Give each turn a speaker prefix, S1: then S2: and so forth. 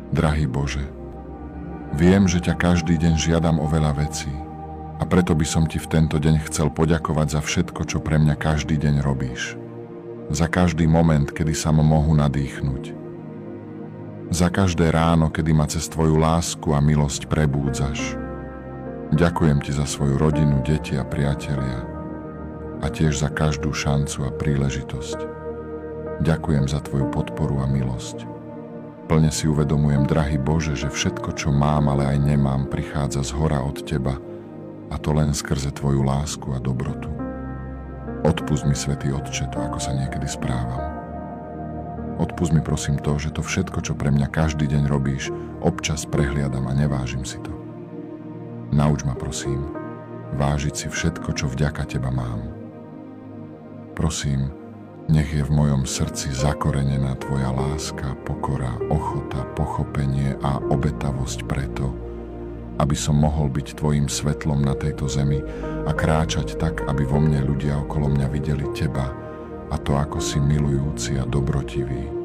S1: Drahý Bože, viem, že ťa každý deň žiadam o veľa vecí a preto by som ti v tento deň chcel poďakovať za všetko, čo pre mňa každý deň robíš. Za každý moment, kedy sa ma mohu nadýchnuť. Za každé ráno, kedy ma cez tvoju lásku a milosť prebúdzaš. Ďakujem ti za svoju rodinu, deti a priatelia a tiež za každú šancu a príležitosť. Ďakujem za tvoju podporu a milosť. Plne si uvedomujem, drahý Bože, že všetko, čo mám, ale aj nemám, prichádza zhora od teba a to len skrze tvoju lásku a dobrotu. Odpusť mi, Svätý Otče, to, ako sa niekedy správam. Odpusť mi prosím to, že to všetko, čo pre mňa každý deň robíš, občas prehliadam a nevážim si to. Nauč ma prosím, vážiť si všetko, čo vďaka teba mám. Prosím, nech je v mojom srdci zakorenená tvoja láska, pokora, ochota, pochopenie a obetavosť preto, aby som mohol byť tvojim svetlom na tejto zemi a kráčať tak, aby vo mne ľudia okolo mňa videli teba a to, ako si milujúci a dobrotivý.